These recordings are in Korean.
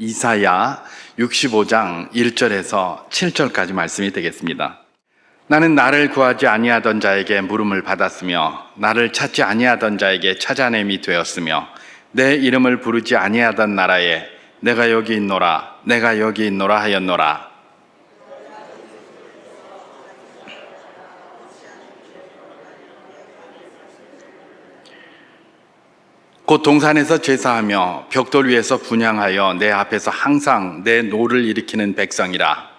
이사야 65장 1절에서 7절까지 말씀이 되겠습니다. 나는 나를 구하지 아니하던 자에게 물음을 받았으며 나를 찾지 아니하던 자에게 찾아냄이 되었으며 내 이름을 부르지 아니하던 나라에 내가 여기 있노라 내가 여기 있노라 하였노라. 곧 동산에서 제사하며 벽돌 위에서 분향하여 내 앞에서 항상 내 노를 일으키는 백성이라.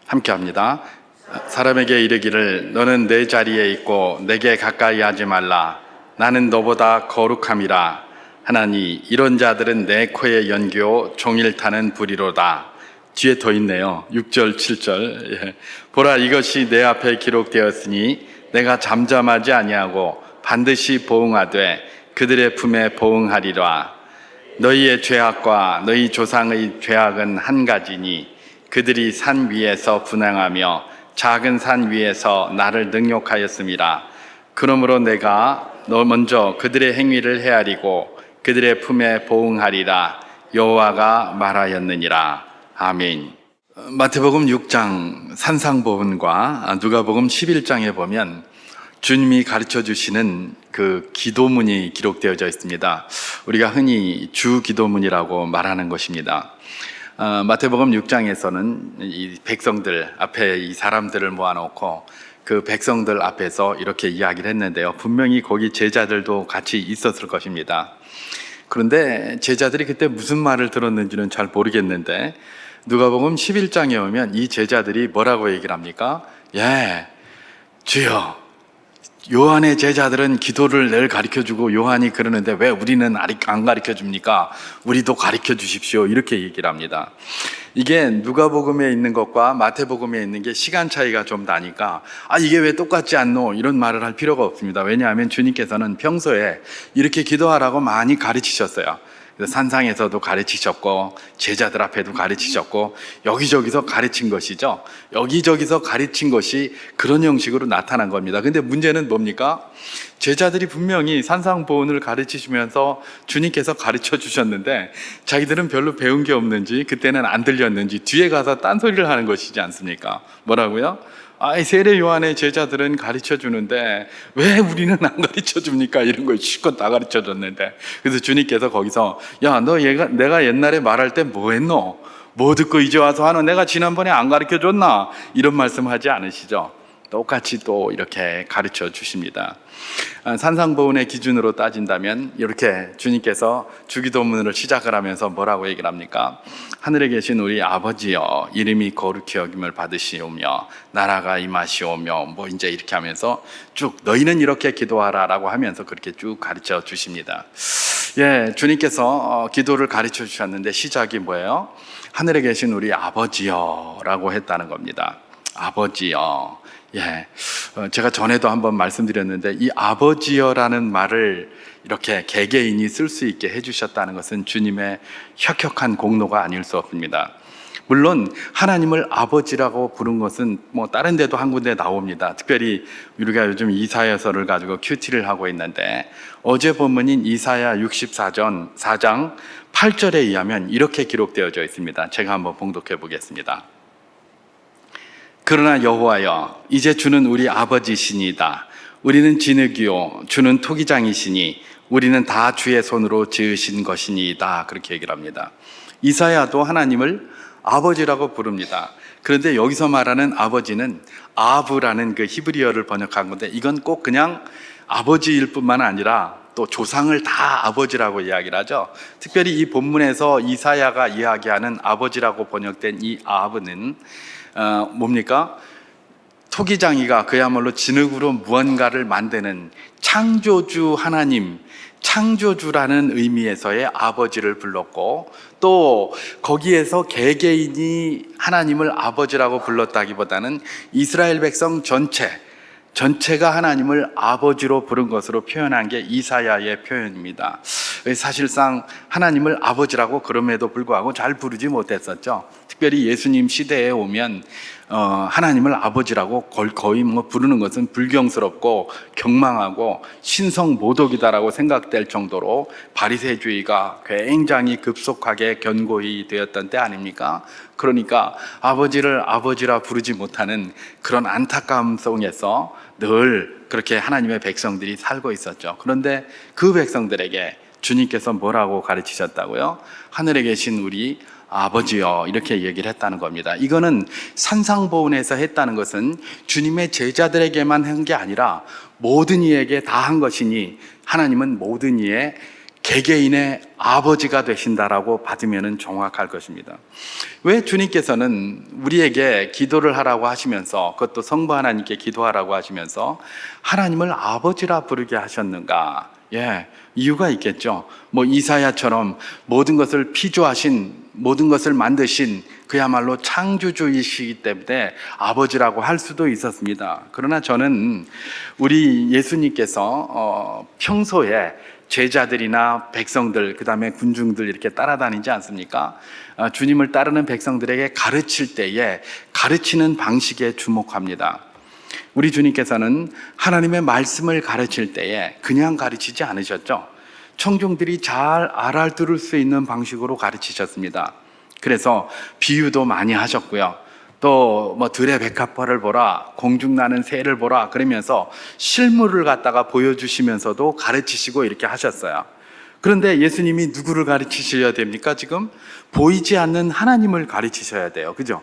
함께 합니다. 사람에게 이르기를 너는 내 자리에 있고 내게 가까이 하지 말라. 나는 너보다 거룩함이라. 하나니 이런 자들은 내 코에 연기오 종일 타는 불이로다. 뒤에 더 있네요. 6절 7절. 보라 이것이 내 앞에 기록되었으니 내가 잠잠하지 아니하고 반드시 보응하되 그들의 품에 보응하리라. 너희의 죄악과 너희 조상의 죄악은 한 가지니 그들이 산 위에서 분향하며 작은 산 위에서 나를 능욕하였음이라. 그러므로 내가 너 먼저 그들의 행위를 헤아리고 그들의 품에 보응하리라. 여호와가 말하였느니라. 아멘. 마태복음 6장 산상보훈과 누가복음 11장에 보면 주님이 가르쳐 주시는 그 기도문이 기록되어져 있습니다. 우리가 흔히 주 기도문이라고 말하는 것입니다. 마태복음 6장에서는 이 백성들 앞에 이 사람들을 모아놓고 그 백성들 앞에서 이렇게 이야기를 했는데요. 분명히 거기 제자들도 같이 있었을 것입니다. 그런데 제자들이 그때 무슨 말을 들었는지는 잘 모르겠는데 누가복음 11장에 오면 이 제자들이 뭐라고 얘기를 합니까? 주여, 요한의 제자들은 기도를 늘 가르쳐주고 요한이 그러는데 왜 우리는 안 가르쳐줍니까? 우리도 가르쳐 주십시오. 이렇게 얘기를 합니다. 이게 누가복음에 있는 것과 마태복음에 있는 게 시간 차이가 좀 나니까 이게 왜 똑같지 않노? 이런 말을 할 필요가 없습니다. 왜냐하면 주님께서는 평소에 이렇게 기도하라고 많이 가르치셨어요. 그래서 산상에서도 가르치셨고 제자들 앞에도 가르치셨고 여기저기서 가르친 것이죠. 여기저기서 가르친 것이 그런 형식으로 나타난 겁니다. 근데 문제는 뭡니까? 제자들이 분명히 산상보훈을 가르치시면서 주님께서 가르쳐 주셨는데 자기들은 별로 배운 게 없는지 그때는 안 들렸는지 뒤에 가서 딴소리를 하는 것이지 않습니까? 뭐라고요? 세례 요한의 제자들은 가르쳐 주는데 왜 우리는 안 가르쳐 줍니까? 이런 걸 실컷 다 가르쳐 줬는데. 그래서 주님께서 거기서 내가 옛날에 말할 때 뭐 했노? 뭐 듣고 이제 와서 하노? 내가 지난번에 안 가르쳐 줬나? 이런 말씀 하지 않으시죠? 똑같이 또 이렇게 가르쳐 주십니다. 산상보훈의 기준으로 따진다면 이렇게 주님께서 주기도문을 시작을 하면서 뭐라고 얘기를 합니까? 하늘에 계신 우리 아버지여 이름이 거룩히 여김을 받으시오며 나라가 임하시오며 뭐 이제 이렇게 하면서 쭉 너희는 이렇게 기도하라 라고 하면서 그렇게 쭉 가르쳐 주십니다. 주님께서 기도를 가르쳐 주셨는데 시작이 뭐예요? 하늘에 계신 우리 아버지여 라고 했다는 겁니다. 아버지여. 제가 전에도 한번 말씀드렸는데 이 아버지여라는 말을 이렇게 개개인이 쓸 수 있게 해주셨다는 것은 주님의 혁혁한 공로가 아닐 수 없습니다. 물론 하나님을 아버지라고 부른 것은 뭐 다른 데도 한 군데 나옵니다. 특별히 우리가 요즘 이사야서를 가지고 큐티를 하고 있는데 어제 본문인 이사야 64장 8절에 의하면 이렇게 기록되어져 있습니다. 제가 한번 봉독해 보겠습니다. 그러나 여호와여 이제 주는 우리 아버지시니이다. 우리는 진흙이요 주는 토기장이시니 우리는 다 주의 손으로 지으신 것이니이다. 그렇게 얘기를 합니다. 이사야도 하나님을 아버지라고 부릅니다. 그런데 여기서 말하는 아버지는 아브라는 그 히브리어를 번역한 건데 이건 꼭 그냥 아버지일 뿐만 아니라 또 조상을 다 아버지라고 이야기를 하죠. 특별히 이 본문에서 이사야가 이야기하는 아버지라고 번역된 이 아브는 뭡니까? 토기장이가 그야말로 진흙으로 무언가를 만드는 창조주 하나님, 창조주라는 의미에서의 아버지를 불렀고 또 거기에서 개개인이 하나님을 아버지라고 불렀다기보다는 이스라엘 백성 전체가 하나님을 아버지로 부른 것으로 표현한 게 이사야의 표현입니다. 사실상 하나님을 아버지라고 그럼에도 불구하고 잘 부르지 못했었죠. 특별히 예수님 시대에 오면 하나님을 아버지라고 거의 뭐 부르는 것은 불경스럽고 경망하고 신성모독이다라고 생각될 정도로 바리새주의가 굉장히 급속하게 견고히 되었던 때 아닙니까? 그러니까 아버지를 아버지라 부르지 못하는 그런 안타까움 속에서 늘 그렇게 하나님의 백성들이 살고 있었죠. 그런데 그 백성들에게 주님께서 뭐라고 가르치셨다고요? 하늘에 계신 우리 아버지여, 이렇게 얘기를 했다는 겁니다. 이거는 산상보훈에서 했다는 것은 주님의 제자들에게만 한 게 아니라 모든 이에게 다 한 것이니 하나님은 모든 이의 개개인의 아버지가 되신다라고 받으면 정확할 것입니다. 왜 주님께서는 우리에게 기도를 하라고 하시면서, 그것도 성부 하나님께 기도하라고 하시면서 하나님을 아버지라 부르게 하셨는가? 이유가 있겠죠. 뭐 이사야처럼 모든 것을 피조하신, 모든 것을 만드신 그야말로 창조주이시기 때문에 아버지라고 할 수도 있었습니다. 그러나 저는 우리 예수님께서 평소에 제자들이나 백성들, 그 다음에 군중들 이렇게 따라다니지 않습니까? 주님을 따르는 백성들에게 가르칠 때에 가르치는 방식에 주목합니다. 우리 주님께서는 하나님의 말씀을 가르칠 때에 그냥 가르치지 않으셨죠. 청중들이 잘 알아들을 수 있는 방식으로 가르치셨습니다. 그래서 비유도 많이 하셨고요. 또 뭐 들의 백합화를 보라, 공중나는 새를 보라, 그러면서 실물을 갖다가 보여주시면서도 가르치시고 이렇게 하셨어요. 그런데 예수님이 누구를 가르치셔야 됩니까? 지금 보이지 않는 하나님을 가르치셔야 돼요. 그죠?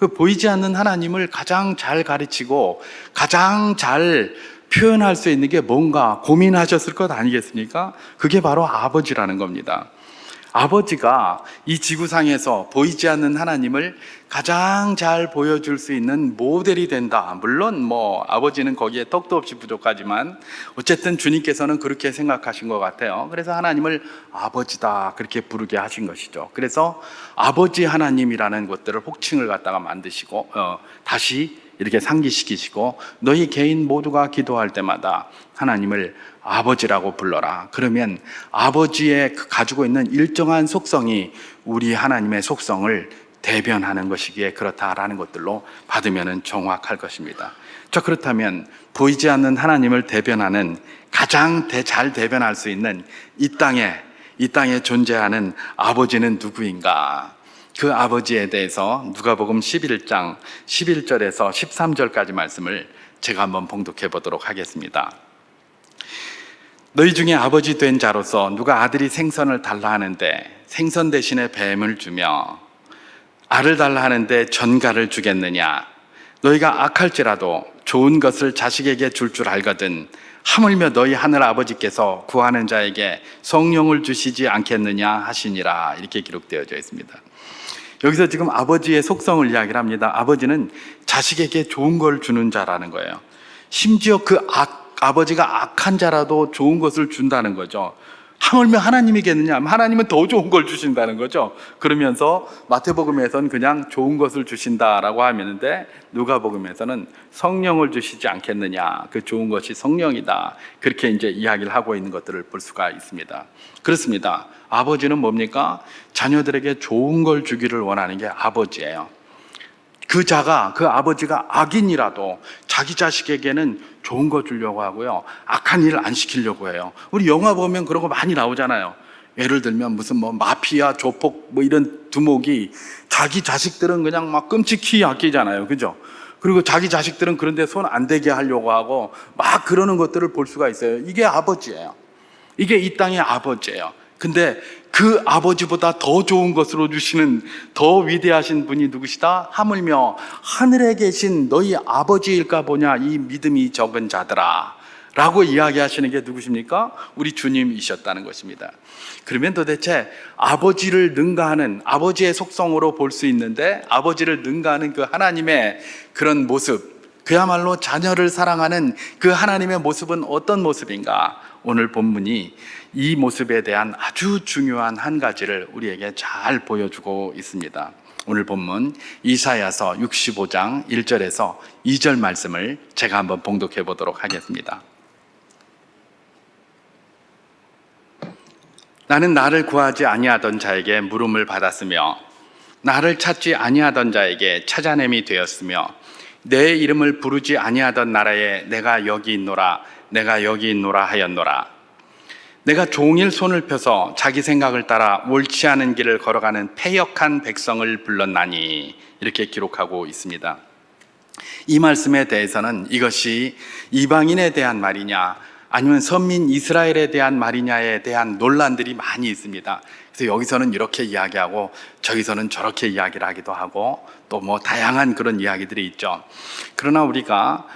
그 보이지 않는 하나님을 가장 잘 가르치고 가장 잘 표현할 수 있는 게 뭔가 고민하셨을 것 아니겠습니까? 그게 바로 아버지라는 겁니다. 아버지가 이 지구상에서 보이지 않는 하나님을 가장 잘 보여줄 수 있는 모델이 된다. 물론 뭐 아버지는 거기에 턱도 없이 부족하지만 어쨌든 주님께서는 그렇게 생각하신 것 같아요. 그래서 하나님을 아버지다 그렇게 부르게 하신 것이죠. 그래서 아버지 하나님이라는 것들을 호칭을 갖다가 만드시고 다시 이렇게 상기시키시고 너희 개인 모두가 기도할 때마다 하나님을 아버지라고 불러라. 그러면 아버지의 가지고 있는 일정한 속성이 우리 하나님의 속성을 대변하는 것이기에 그렇다라는 것들로 받으면 정확할 것입니다. 자, 그렇다면 보이지 않는 하나님을 대변하는 가장 잘 대변할 수 있는 이 땅에 존재하는 아버지는 누구인가? 그 아버지에 대해서 누가복음 11장 11절에서 13절까지 말씀을 제가 한번 봉독해 보도록 하겠습니다. 너희 중에 아버지 된 자로서 누가 아들이 생선을 달라 하는데 생선 대신에 뱀을 주며 알을 달라 하는데 전갈을 주겠느냐? 너희가 악할지라도 좋은 것을 자식에게 줄 알거든 하물며 너희 하늘 아버지께서 구하는 자에게 성령을 주시지 않겠느냐 하시니라. 이렇게 기록되어져 있습니다. 여기서 지금 아버지의 속성을 이야기를 합니다. 아버지는 자식에게 좋은 걸 주는 자라는 거예요. 심지어 아버지가 악한 자라도 좋은 것을 준다는 거죠. 하물며 하나님이겠느냐? 하나님은 더 좋은 걸 주신다는 거죠. 그러면서 마태복음에서는 그냥 좋은 것을 주신다라고 하는데 누가복음에서는 성령을 주시지 않겠느냐? 그 좋은 것이 성령이다. 그렇게 이제 이야기를 하고 있는 것들을 볼 수가 있습니다. 그렇습니다. 아버지는 뭡니까? 자녀들에게 좋은 걸 주기를 원하는 게 아버지예요. 그 아버지가 악인이라도 자기 자식에게는 좋은 거 주려고 하고요. 악한 일을 안 시키려고 해요. 우리 영화 보면 그런 거 많이 나오잖아요. 예를 들면 무슨 뭐 마피아, 조폭 뭐 이런 두목이 자기 자식들은 그냥 막 끔찍히 아끼잖아요. 그죠? 그리고 자기 자식들은 그런데 손 안 대게 하려고 하고 막 그러는 것들을 볼 수가 있어요. 이게 아버지예요. 이게 이 땅의 아버지예요. 근데 그 아버지보다 더 좋은 것으로 주시는 더 위대하신 분이 누구시다? 하물며 하늘에 계신 너희 아버지일까 보냐 이 믿음이 적은 자들아 라고 이야기하시는 게 누구십니까? 우리 주님이셨다는 것입니다. 그러면 도대체 아버지를 능가하는 아버지의 속성으로 볼 수 있는데 아버지를 능가하는 그 하나님의 그런 모습, 그야말로 자녀를 사랑하는 그 하나님의 모습은 어떤 모습인가? 오늘 본문이 이 모습에 대한 아주 중요한 한 가지를 우리에게 잘 보여주고 있습니다. 오늘 본문 이사야서 65장 1절에서 2절 말씀을 제가 한번 봉독해 보도록 하겠습니다. 나는 나를 구하지 아니하던 자에게 물음을 받았으며 나를 찾지 아니하던 자에게 찾아냄이 되었으며 내 이름을 부르지 아니하던 나라에 내가 여기 있노라 내가 여기 있노라 하였노라. 내가 종일 손을 펴서 자기 생각을 따라 옳지 않은 길을 걸어가는 패역한 백성을 불렀나니, 이렇게 기록하고 있습니다. 이 말씀에 대해서는 이것이 이방인에 대한 말이냐 아니면 선민 이스라엘에 대한 말이냐에 대한 논란들이 많이 있습니다. 그래서 여기서는 이렇게 이야기하고 저기서는 저렇게 이야기를 하기도 하고 또 뭐 다양한 그런 이야기들이 있죠. 그러나 우리가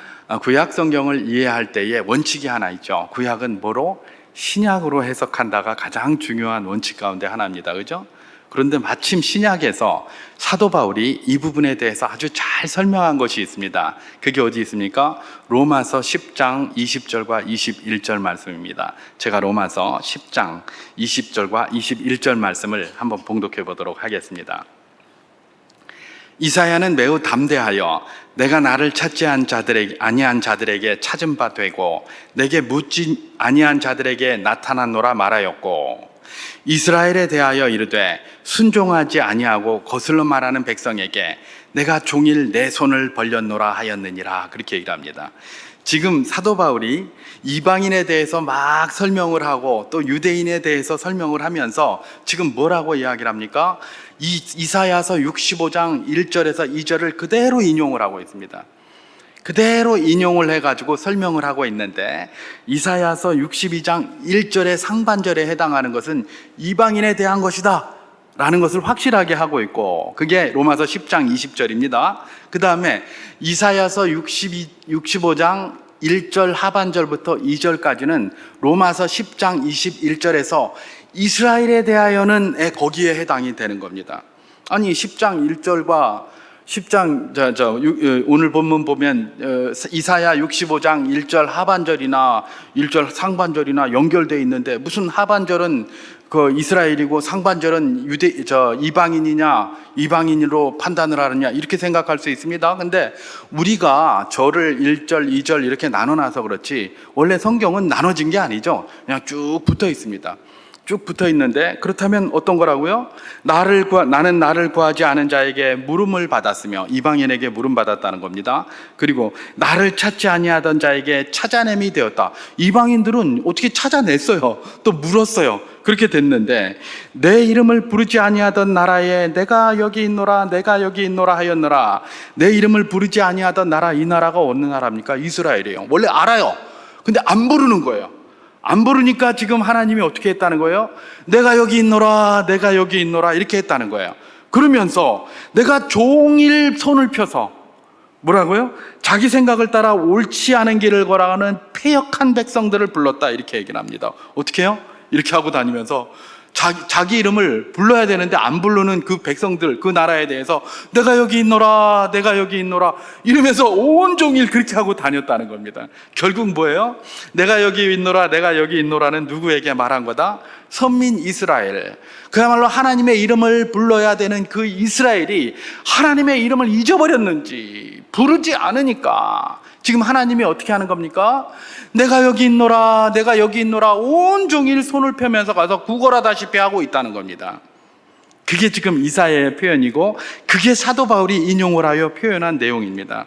구약 성경을 이해할 때에 원칙이 하나 있죠. 구약은 뭐로? 신약으로 해석한다가 가장 중요한 원칙 가운데 하나입니다. 그죠? 그런데 마침 신약에서 사도 바울이 이 부분에 대해서 아주 잘 설명한 것이 있습니다. 그게 어디 있습니까? 로마서 10장 20절과 21절 말씀입니다. 제가 로마서 10장 20절과 21절 말씀을 한번 봉독해 보도록 하겠습니다. 이사야는 매우 담대하여 내가 나를 찾지 아니한 자들에게 찾은 바 되고 내게 묻지 아니한 자들에게 나타났노라 말하였고, 이스라엘에 대하여 이르되 순종하지 아니하고 거슬러 말하는 백성에게 내가 종일 내 손을 벌렸노라 하였느니라, 그렇게 얘기를 합니다. 지금 사도 바울이 이방인에 대해서 막 설명을 하고 또 유대인에 대해서 설명을 하면서 지금 뭐라고 이야기를 합니까? 이사야서 65장 1절에서 2절을 그대로 인용을 하고 있습니다. 그대로 인용을 해가지고 설명을 하고 있는데, 이사야서 62장 1절의 상반절에 해당하는 것은 이방인에 대한 것이다 라는 것을 확실하게 하고 있고, 그게 로마서 10장 20절입니다. 그 다음에 이사야서 65장 1절 하반절부터 2절까지는 로마서 10장 21절에서 이스라엘에 대하여는 거기에 해당이 되는 겁니다. 아니 10장 1절과 10장 오늘 본문 보면 이사야 65장 1절 하반절이나 1절 상반절이나 연결되어 있는데 무슨 하반절은 그 이스라엘이고 상반절은 이방인으로 판단을 하느냐, 이렇게 생각할 수 있습니다. 근데 우리가 절을 1절, 2절 이렇게 나눠놔서 그렇지 원래 성경은 나눠진 게 아니죠. 그냥 쭉 붙어 있습니다. 쭉 붙어 있는데, 그렇다면 어떤 거라고요? 나는 나를 구하지 않은 자에게 물음을 받았으며, 이방인에게 물음 받았다는 겁니다. 그리고 나를 찾지 아니하던 자에게 찾아냄이 되었다. 이방인들은 어떻게 찾아냈어요. 또 물었어요. 그렇게 됐는데, 내 이름을 부르지 아니하던 나라에 내가 여기 있노라 내가 여기 있노라 하였노라. 내 이름을 부르지 아니하던 나라, 이 나라가 어느 나라입니까? 이스라엘이에요. 원래 알아요. 근데 안 부르는 거예요. 안 부르니까 지금 하나님이 어떻게 했다는 거예요? 내가 여기 있노라 내가 여기 있노라 이렇게 했다는 거예요. 그러면서 내가 종일 손을 펴서 뭐라고요? 자기 생각을 따라 옳지 않은 길을 걸어가는 패역한 백성들을 불렀다, 이렇게 얘기를 합니다. 어떻게 해요? 이렇게 하고 다니면서 자기 이름을 불러야 되는데 안 부르는 그 백성들, 그 나라에 대해서 내가 여기 있노라 내가 여기 있노라 이러면서 온종일 그렇게 하고 다녔다는 겁니다. 결국 뭐예요? 내가 여기 있노라 내가 여기 있노라는 누구에게 말한 거다? 선민 이스라엘, 그야말로 하나님의 이름을 불러야 되는 그 이스라엘이 하나님의 이름을 잊어버렸는지 부르지 않으니까 지금 하나님이 어떻게 하는 겁니까? 내가 여기 있노라 내가 여기 있노라 온종일 손을 펴면서 가서 구걸하다시피 하고 있다는 겁니다. 그게 지금 이사야의 표현이고 그게 사도 바울이 인용을 하여 표현한 내용입니다.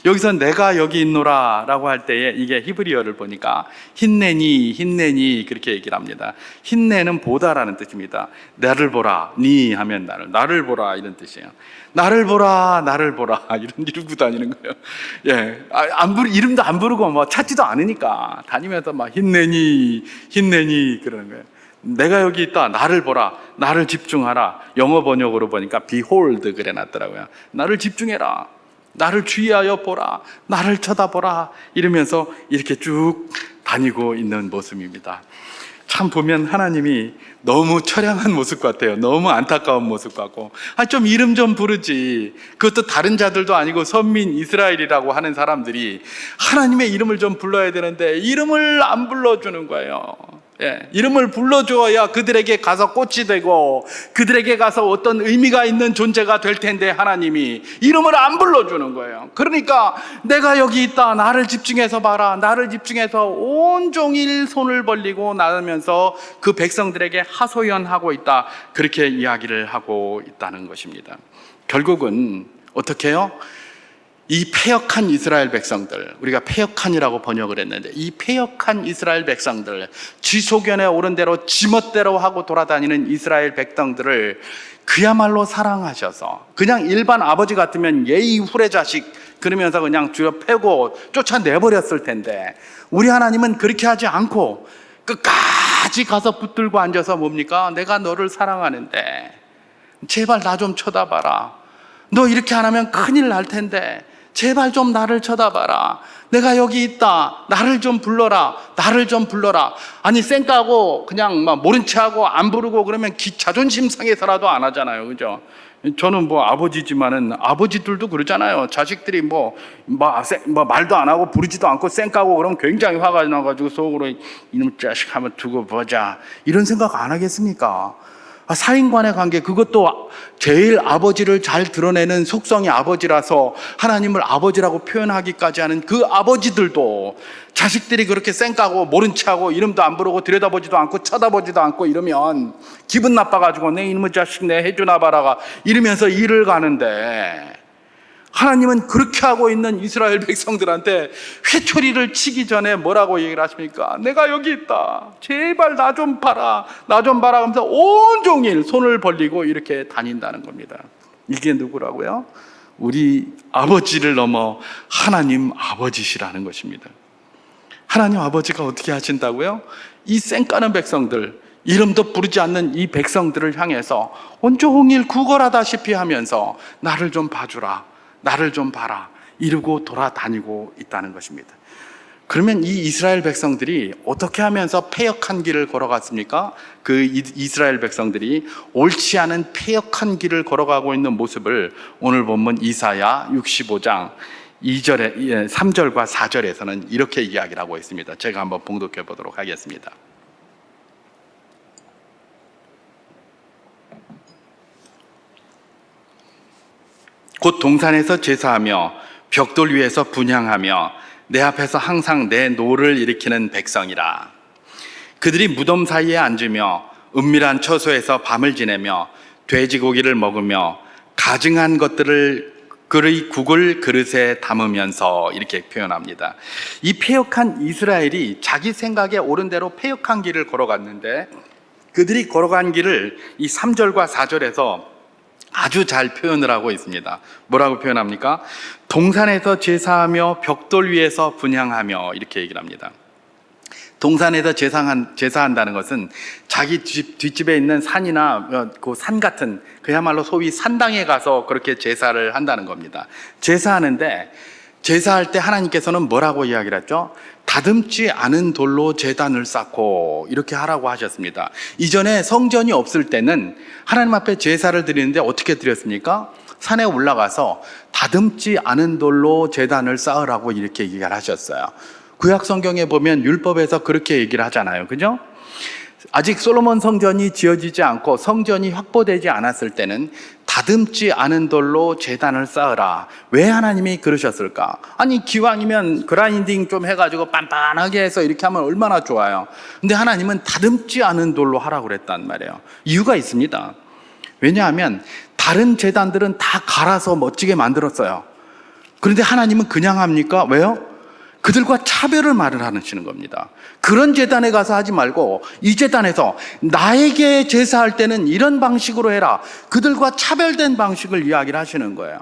여기서 내가 여기 있노라 라고 할 때에 이게 히브리어를 보니까 힌네니 그렇게 얘기를 합니다. 힌네는 보다라는 뜻입니다. 나를 보라, 니 하면 나를 보라 이런 뜻이에요. 나를 보라 이러고 다니는 거예요. 예, 이름도 안 부르고 뭐 찾지도 않으니까 다니면서 막 힌네니 그러는 거예요. 내가 여기 있다, 나를 보라, 나를 집중하라. 영어 번역으로 보니까 behold 그래 놨더라고요. 나를 집중해라, 나를 주의하여 보라, 나를 쳐다보라 이러면서 이렇게 쭉 다니고 있는 모습입니다. 참 보면 하나님이 너무 처량한 모습 같아요. 너무 안타까운 모습 같고, 좀 이름 좀 부르지. 그것도 다른 자들도 아니고 선민 이스라엘이라고 하는 사람들이 하나님의 이름을 좀 불러야 되는데 이름을 안 불러주는 거예요. 이름을 불러주어야 그들에게 가서 꽃이 되고 그들에게 가서 어떤 의미가 있는 존재가 될 텐데 하나님이 이름을 안 불러주는 거예요. 그러니까 내가 여기 있다, 나를 집중해서 봐라, 나를 집중해서 온종일 손을 벌리고 나누면서 그 백성들에게 하소연하고 있다, 그렇게 이야기를 하고 있다는 것입니다. 결국은 어떻게 해요? 이 패역한 이스라엘 백성들, 우리가 패역한이라고 번역을 했는데, 이 패역한 이스라엘 백성들, 지소견에 오른 대로 지멋대로 하고 돌아다니는 이스라엘 백성들을 그야말로 사랑하셔서, 그냥 일반 아버지 같으면 예의 후레자식 그러면서 그냥 주여 패고 쫓아내버렸을 텐데, 우리 하나님은 그렇게 하지 않고 끝까지 가서 붙들고 앉아서 뭡니까? 내가 너를 사랑하는데 제발 나 좀 쳐다봐라. 너 이렇게 안 하면 큰일 날 텐데 제발 좀 나를 쳐다봐라. 내가 여기 있다. 나를 좀 불러라. 나를 좀 불러라. 아니 쌩까고 그냥 막 모른 체하고 안 부르고 그러면 자존심 상해서라도 안 하잖아요. 그죠? 저는 뭐 아버지지만은 아버지들도 그러잖아요. 자식들이 말도 안 하고 부르지도 않고 쌩까고 그러면 굉장히 화가 나가지고 속으로 이놈 자식 한번 두고 보자, 이런 생각 안 하겠습니까? 사인간의 관계, 그것도 제일 아버지를 잘 드러내는 속성이 아버지라서 하나님을 아버지라고 표현하기까지 하는 그 아버지들도 자식들이 그렇게 쌩까고 모른 체하고 이름도 안 부르고 들여다보지도 않고 쳐다보지도 않고 이러면 기분 나빠가지고 내 이놈의 자식 내 해주나 봐라가 이러면서 일을 가는데, 하나님은 그렇게 하고 있는 이스라엘 백성들한테 회초리를 치기 전에 뭐라고 얘기를 하십니까? 내가 여기 있다. 제발 나 좀 봐라. 나 좀 봐라 하면서 온종일 손을 벌리고 이렇게 다닌다는 겁니다. 이게 누구라고요? 우리 아버지를 넘어 하나님 아버지시라는 것입니다. 하나님 아버지가 어떻게 하신다고요? 이 쌩까는 백성들, 이름도 부르지 않는 이 백성들을 향해서 온종일 구걸하다시피 하면서 나를 좀 봐주라, 나를 좀 봐라, 이러고 돌아다니고 있다는 것입니다. 그러면 이 이스라엘 백성들이 어떻게 하면서 패역한 길을 걸어갔습니까? 그 이스라엘 백성들이 옳지 않은 패역한 길을 걸어가고 있는 모습을 오늘 본문 이사야 65장 3절과 4절에서는 이렇게 이야기를 하고 있습니다. 제가 한번 봉독해 보도록 하겠습니다. 곧 동산에서 제사하며 벽돌 위에서 분향하며 내 앞에서 항상 내 노를 일으키는 백성이라. 그들이 무덤 사이에 앉으며 은밀한 처소에서 밤을 지내며 돼지고기를 먹으며 가증한 것들을 그의 국을 그릇에 담으면서, 이렇게 표현합니다. 이 패역한 이스라엘이 자기 생각에 옳은 대로 패역한 길을 걸어갔는데, 그들이 걸어간 길을 이 3절과 4절에서 아주 잘 표현을 하고 있습니다. 뭐라고 표현합니까? 동산에서 제사하며 벽돌 위에서 분향하며, 이렇게 얘기를 합니다. 동산에서 제사한다는 것은 자기 뒷집에 있는 산이나 그 산 같은, 그야말로 소위 산당에 가서 그렇게 제사를 한다는 겁니다. 제사하는데, 제사할 때 하나님께서는 뭐라고 이야기를 했죠? 다듬지 않은 돌로 제단을 쌓고 이렇게 하라고 하셨습니다. 이전에 성전이 없을 때는 하나님 앞에 제사를 드리는데 어떻게 드렸습니까? 산에 올라가서 다듬지 않은 돌로 제단을 쌓으라고 이렇게 얘기를 하셨어요. 구약 성경에 보면 율법에서 그렇게 얘기를 하잖아요. 그죠? 아직 솔로몬 성전이 지어지지 않고 성전이 확보되지 않았을 때는 다듬지 않은 돌로 제단을 쌓으라. 왜 하나님이 그러셨을까? 아니 기왕이면 그라인딩 좀 해가지고 빤빤하게 해서 이렇게 하면 얼마나 좋아요. 근데 하나님은 다듬지 않은 돌로 하라고 그랬단 말이에요. 이유가 있습니다. 왜냐하면 다른 제단들은 다 갈아서 멋지게 만들었어요. 그런데 하나님은 그냥 합니까? 왜요? 그들과 차별을 마련하시는 겁니다. 그런 제단에 가서 하지 말고 이 제단에서 나에게 제사할 때는 이런 방식으로 해라. 그들과 차별된 방식을 이야기를 하시는 거예요.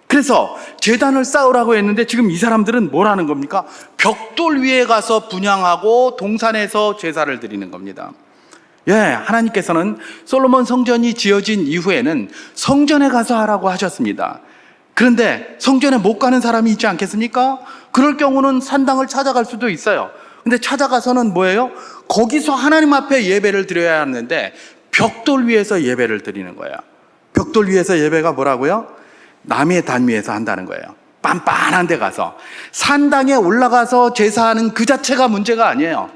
그래서 제단을 쌓으라고 했는데 지금 이 사람들은 뭐라는 겁니까? 벽돌 위에 가서 분향하고 동산에서 제사를 드리는 겁니다. 하나님께서는 솔로몬 성전이 지어진 이후에는 성전에 가서 하라고 하셨습니다. 그런데 성전에 못 가는 사람이 있지 않겠습니까? 그럴 경우는 산당을 찾아갈 수도 있어요. 근데 찾아가서는 뭐예요? 거기서 하나님 앞에 예배를 드려야 하는데 벽돌 위에서 예배를 드리는 거예요. 벽돌 위에서 예배가 뭐라고요? 남의 단 위에서 한다는 거예요. 빤빤한 데 가서. 산당에 올라가서 제사하는 그 자체가 문제가 아니에요.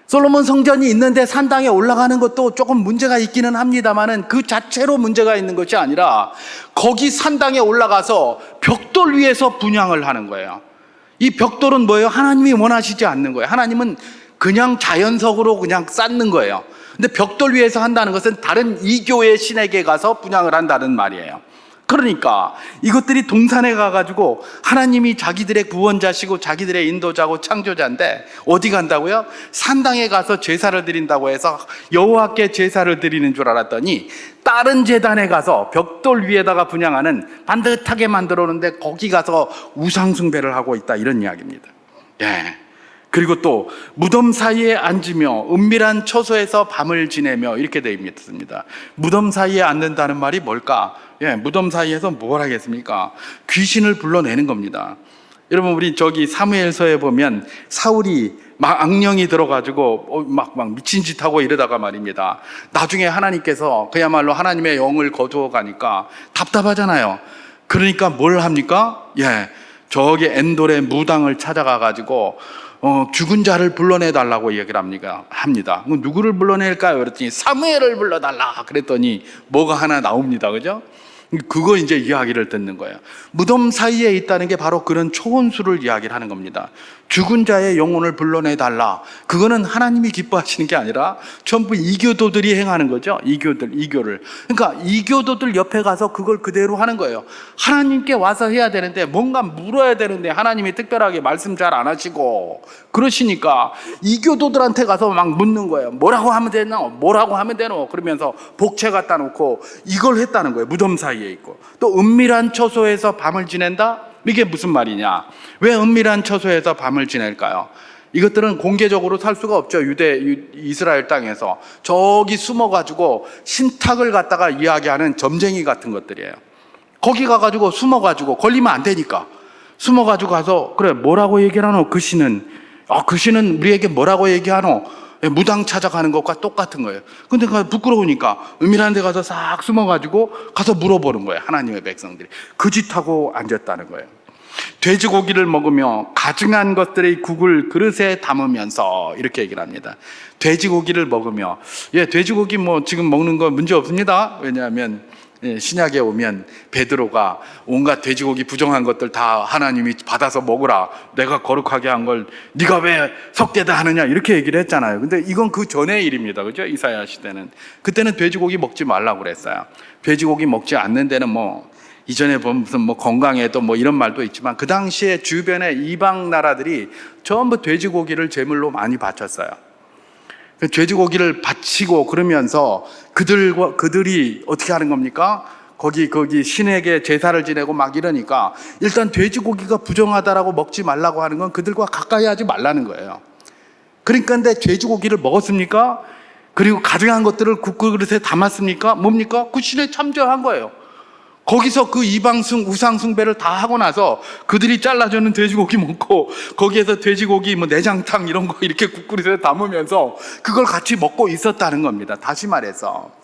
솔로몬 성전이 있는데 산당에 올라가는 것도 조금 문제가 있기는 합니다만은 그 자체로 문제가 있는 것이 아니라 거기 산당에 올라가서 벽돌 위에서 분향을 하는 거예요. 이 벽돌은 뭐예요? 하나님이 원하시지 않는 거예요. 하나님은 그냥 자연석으로 그냥 쌓는 거예요. 근데 벽돌 위에서 한다는 것은 다른 이교의 신에게 가서 분향을 한다는 말이에요. 그러니까 이것들이 동산에 가가지고 하나님이 자기들의 구원자시고 자기들의 인도자고 창조자인데 어디 간다고요? 산당에 가서 제사를 드린다고 해서 여호와께 제사를 드리는 줄 알았더니 다른 제단에 가서 벽돌 위에다가 분향하는 반듯하게 만들어 놓는데 거기 가서 우상 숭배를 하고 있다, 이런 이야기입니다. 예. 그리고 또 무덤 사이에 앉으며 은밀한 처소에서 밤을 지내며 이렇게 되어 있습니다. 무덤 사이에 앉는다는 말이 뭘까? 예, 무덤 사이에서 뭘 하겠습니까? 귀신을 불러내는 겁니다. 여러분, 우리 저기 사무엘서에 보면 사울이 막 악령이 들어가지고 막 미친 짓 하고 이러다가 말입니다. 나중에 하나님께서 그야말로 하나님의 영을 거두어 가니까 답답하잖아요. 그러니까 뭘 합니까? 예, 저기 엔돌의 무당을 찾아가 가지고 죽은 자를 불러내 달라고 얘기를 합니다. 누구를 불러낼까요? 그랬더니 사무엘을 불러달라 그랬더니 뭐가 하나 나옵니다. 그죠? 그거 이제 이야기를 듣는 거예요. 무덤 사이에 있다는 게 바로 그런 초혼수를 이야기를 하는 겁니다. 죽은 자의 영혼을 불러내달라. 그거는 하나님이 기뻐하시는 게 아니라 전부 이교도들이 행하는 거죠. 이교를. 그러니까 이교도들 옆에 가서 그걸 그대로 하는 거예요. 하나님께 와서 해야 되는데 뭔가 물어야 되는데 하나님이 특별하게 말씀 잘 안 하시고 그러시니까 이교도들한테 가서 막 묻는 거예요. 뭐라고 하면 되노? 뭐라고 하면 되노? 그러면서 복채 갖다 놓고 이걸 했다는 거예요. 무덤 사이에 있고. 또 은밀한 처소에서 밤을 지낸다? 이게 무슨 말이냐? 왜 은밀한 처소에서 밤을 지낼까요? 이것들은 공개적으로 살 수가 없죠. 이스라엘 땅에서 저기 숨어가지고 신탁을 갖다가 이야기하는 점쟁이 같은 것들이에요. 거기 가가지고 숨어가지고 걸리면 안 되니까 숨어가지고 가서 그래 뭐라고 얘기를 하노? 그 신은 우리에게 뭐라고 얘기하노? 무당 찾아가는 것과 똑같은 거예요. 근데 부끄러우니까 은밀한 데 가서 싹 숨어가지고 가서 물어보는 거예요. 하나님의 백성들이 그 짓하고 앉았다는 거예요. 돼지고기를 먹으며 가증한 것들의 국을 그릇에 담으면서 이렇게 얘기를 합니다. 돼지고기를 먹으며, 돼지고기 지금 먹는 거 문제 없습니다. 왜냐하면 신약에 오면 베드로가 온갖 돼지고기 부정한 것들 다 하나님이 받아서 먹으라, 내가 거룩하게 한 걸 네가 왜 속되다 하느냐, 이렇게 얘기를 했잖아요. 근데 이건 그 전의 일입니다. 그죠? 이사야 시대는. 그때는 돼지고기 먹지 말라고 그랬어요. 돼지고기 먹지 않는 데는 이전에 보면 무슨 건강에도 이런 말도 있지만 그 당시에 주변의 이방 나라들이 전부 돼지고기를 제물로 많이 바쳤어요. 돼지고기를 바치고 그러면서 그들이 어떻게 하는 겁니까? 거기 신에게 제사를 지내고 막 이러니까 일단 돼지고기가 부정하다라고 먹지 말라고 하는 건 그들과 가까이 하지 말라는 거예요. 그러니까 근데 돼지고기를 먹었습니까? 그리고 가증한 것들을 국그릇에 담았습니까? 뭡니까? 그 신에 참여한 거예요. 거기서 그 우상 숭배를 다 하고 나서 그들이 잘라주는 돼지고기 먹고 거기에서 돼지고기 내장탕 이런 거 이렇게 국그릇에 담으면서 그걸 같이 먹고 있었다는 겁니다. 다시 말해서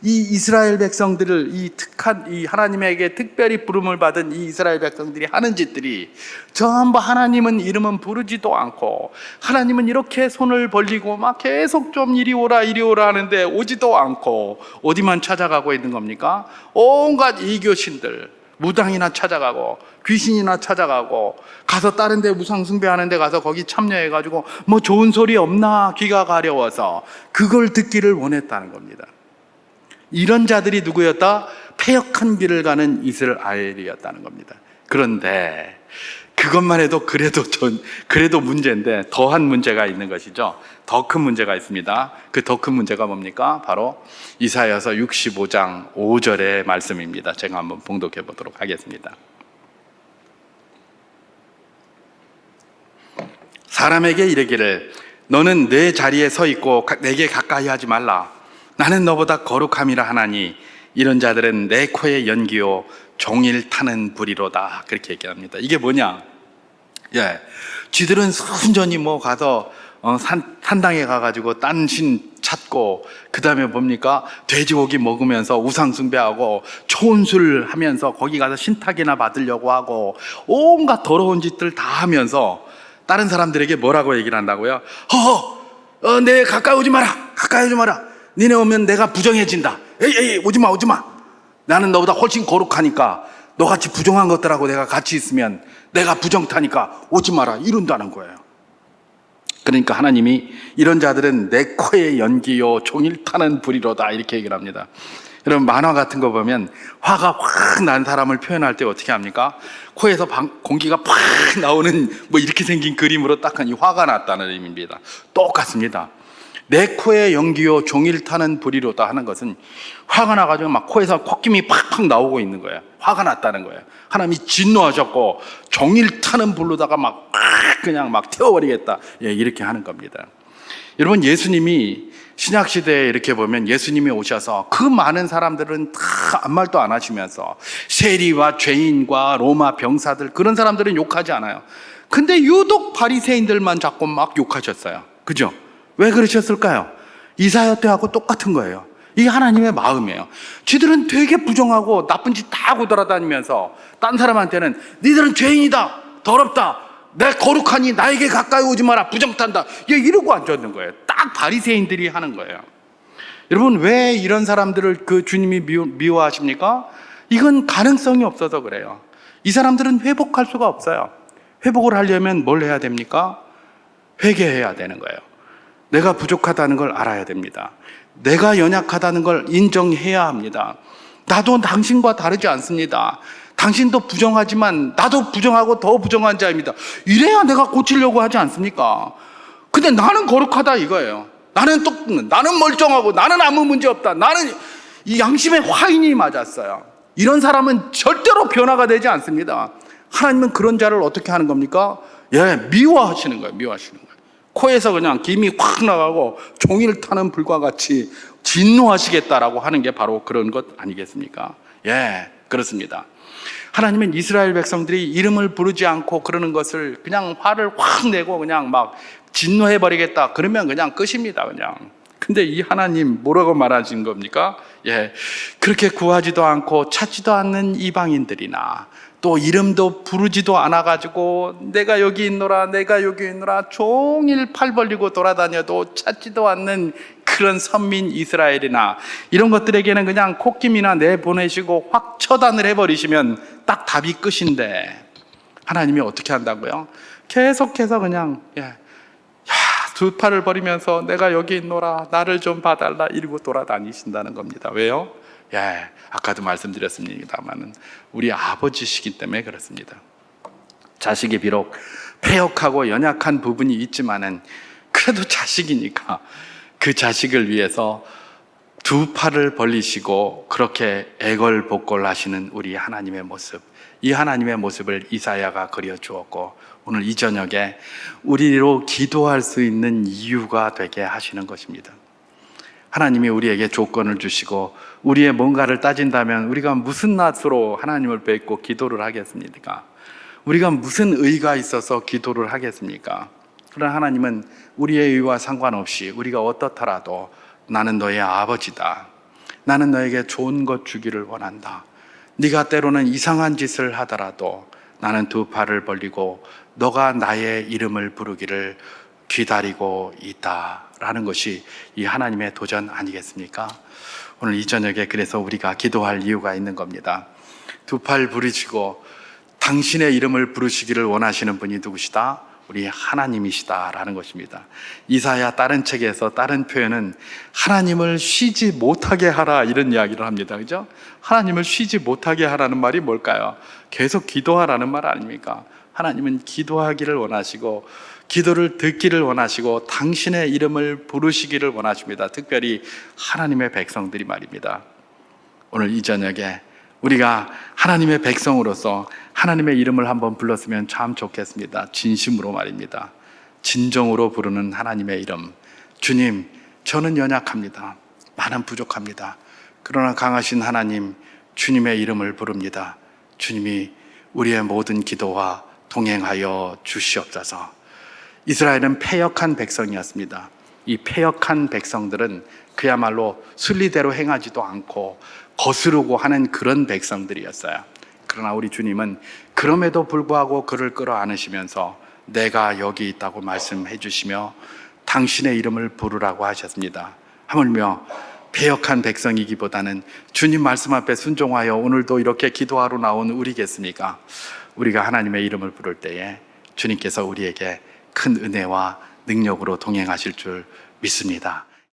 이 이스라엘 백성들을 이 하나님에게 특별히 부름을 받은 이 이스라엘 백성들이 하는 짓들이 전부 하나님은 이름은 부르지도 않고 하나님은 이렇게 손을 벌리고 막 계속 좀 이리 오라 하는데 오지도 않고 어디만 찾아가고 있는 겁니까? 온갖 이교신들, 무당이나 찾아가고 귀신이나 찾아가고 가서 다른 데 우상 숭배하는 데 가서 거기 참여해가지고 좋은 소리 없나 귀가 가려워서 그걸 듣기를 원했다는 겁니다. 이런 자들이 누구였다? 패역한 길을 가는 이스라엘이었다는 겁니다. 그런데 그것만 해도 그래도 문제인데 더한 문제가 있는 것이죠. 더 큰 문제가 있습니다. 그 더 큰 문제가 뭡니까? 바로 이사야서 65장 5절의 말씀입니다. 제가 한번 봉독해 보도록 하겠습니다. 사람에게 이르기를 너는 내 자리에 서 있고 내게 가까이 하지 말라. 나는 너보다 거룩함이라 하나니 이런 자들은 내 코에 연기요 종일 타는 불이로다. 그렇게 얘기합니다. 이게 뭐냐? 쥐들은 순전히 가서 산당에 가가지고 딴 신 찾고 그 다음에 뭡니까? 돼지고기 먹으면서 우상 숭배하고 초혼술 하면서 거기 가서 신탁이나 받으려고 하고 온갖 더러운 짓들 다 하면서 다른 사람들에게 뭐라고 얘기를 한다고요? 내 가까이 오지 마라. 가까이 오지 마라. 니네 오면 내가 부정해진다. 에이, 오지 마, 오지 마. 나는 너보다 훨씬 거룩하니까 너같이 부정한 것들하고 내가 같이 있으면 내가 부정타니까 오지 마라. 이런다는 거예요. 그러니까 하나님이 이런 자들은 내 코의 연기요 종일 타는 불이로다 이렇게 얘기를 합니다. 여러분 만화 같은 거 보면 화가 확 난 사람을 표현할 때 어떻게 합니까? 코에서 공기가 팍 나오는 뭐 이렇게 생긴 그림으로 딱 하니 화가 났다는 의미입니다. 똑같습니다. 내 코의 연기요 종일 타는 불이로다 하는 것은 화가 나가지고 막 코에서 콧김이 팍팍 나오고 있는 거예요. 화가 났다는 거예요. 하나님이 진노하셨고 종일 타는 불로다가 막 그냥 막 태워버리겠다. 예, 이렇게 하는 겁니다. 여러분 예수님이 신약시대에 이렇게 보면 예수님이 오셔서 그 많은 사람들은 다 아무 말도 안 하시면서 세리와 죄인과 로마 병사들 그런 사람들은 욕하지 않아요. 근데 유독 바리새인들만 자꾸 막 욕하셨어요. 그죠? 왜 그러셨을까요? 이사야 때하고 똑같은 거예요. 이게 하나님의 마음이에요. 쥐들은 되게 부정하고 나쁜 짓 다 하고 돌아다니면서 딴 사람한테는 니들은 죄인이다, 더럽다, 내 거룩하니 나에게 가까이 오지 마라, 부정탄다, 이러고 앉았는 거예요. 딱 바리새인들이 하는 거예요. 여러분 왜 이런 사람들을 그 주님이 미워하십니까? 이건 가능성이 없어서 그래요. 이 사람들은 회복할 수가 없어요. 회복을 하려면 뭘 해야 됩니까? 회개해야 되는 거예요. 내가 부족하다는 걸 알아야 됩니다. 내가 연약하다는 걸 인정해야 합니다. 나도 당신과 다르지 않습니다. 당신도 부정하지만 나도 부정하고 더 부정한 자입니다. 이래야 내가 고치려고 하지 않습니까? 근데 나는 거룩하다 이거예요. 나는 멀쩡하고 나는 아무 문제 없다. 나는 이 양심의 화인이 맞았어요. 이런 사람은 절대로 변화가 되지 않습니다. 하나님은 그런 자를 어떻게 하는 겁니까? 미워하시는 거예요. 미워하시는 거예요. 코에서 그냥 김이 확 나가고 종일 타는 불과 같이 진노하시겠다라고 하는 게 바로 그런 것 아니겠습니까? 그렇습니다. 하나님은 이스라엘 백성들이 이름을 부르지 않고 그러는 것을 그냥 화를 확 내고 그냥 막 진노해버리겠다 그러면 그냥 끝입니다. 그냥. 근데 이 하나님 뭐라고 말하신 겁니까? 그렇게 구하지도 않고 찾지도 않는 이방인들이나 또 이름도 부르지도 않아가지고 내가 여기 있노라 내가 여기 있노라 종일 팔 벌리고 돌아다녀도 찾지도 않는 그런 선민 이스라엘이나 이런 것들에게는 그냥 콧김이나 내보내시고 확 처단을 해버리시면 딱 답이 끝인데 하나님이 어떻게 한다고요? 계속해서 그냥 두 팔을 버리면서 내가 여기 있노라 나를 좀 봐달라 이러고 돌아다니신다는 겁니다. 왜요? 아까도 말씀드렸습니다만 우리 아버지시기 때문에 그렇습니다. 자식이 비록 패역하고 연약한 부분이 있지만은 그래도 자식이니까 그 자식을 위해서 두 팔을 벌리시고 그렇게 애걸복걸 하시는 우리 하나님의 모습, 이 하나님의 모습을 이사야가 그려주었고 오늘 이 저녁에 우리로 기도할 수 있는 이유가 되게 하시는 것입니다. 하나님이 우리에게 조건을 주시고 우리의 뭔가를 따진다면 우리가 무슨 낯으로 하나님을 뵙고 기도를 하겠습니까? 우리가 무슨 의가 있어서 기도를 하겠습니까? 그러나 하나님은 우리의 의와 상관없이 우리가 어떻더라도 나는 너의 아버지다. 나는 너에게 좋은 것 주기를 원한다. 네가 때로는 이상한 짓을 하더라도 나는 두 팔을 벌리고 너가 나의 이름을 부르기를 기다리고 있다라는 것이 이 하나님의 도전 아니겠습니까? 오늘 이 저녁에 그래서 우리가 기도할 이유가 있는 겁니다. 두 팔 부르시고 당신의 이름을 부르시기를 원하시는 분이 누구시다? 우리 하나님이시다라는 것입니다. 이사야 다른 책에서 다른 표현은 하나님을 쉬지 못하게 하라 이런 이야기를 합니다. 그죠? 하나님을 쉬지 못하게 하라는 말이 뭘까요? 계속 기도하라는 말 아닙니까? 하나님은 기도하기를 원하시고 기도를 듣기를 원하시고 당신의 이름을 부르시기를 원하십니다. 특별히 하나님의 백성들이 말입니다. 오늘 이 저녁에 우리가 하나님의 백성으로서 하나님의 이름을 한번 불렀으면 참 좋겠습니다. 진심으로 말입니다. 진정으로 부르는 하나님의 이름. 주님, 저는 연약합니다. 나는 부족합니다. 그러나 강하신 하나님, 주님의 이름을 부릅니다. 주님이 우리의 모든 기도와 동행하여 주시옵소서. 이스라엘은 패역한 백성이었습니다. 이 패역한 백성들은 그야말로 순리대로 행하지도 않고 거스르고 하는 그런 백성들이었어요. 그러나 우리 주님은 그럼에도 불구하고 그를 끌어안으시면서 내가 여기 있다고 말씀해 주시며 당신의 이름을 부르라고 하셨습니다. 하물며 패역한 백성이기보다는 주님 말씀 앞에 순종하여 오늘도 이렇게 기도하러 나온 우리겠습니까? 우리가 하나님의 이름을 부를 때에 주님께서 우리에게 큰 은혜와 능력으로 동행하실 줄 믿습니다.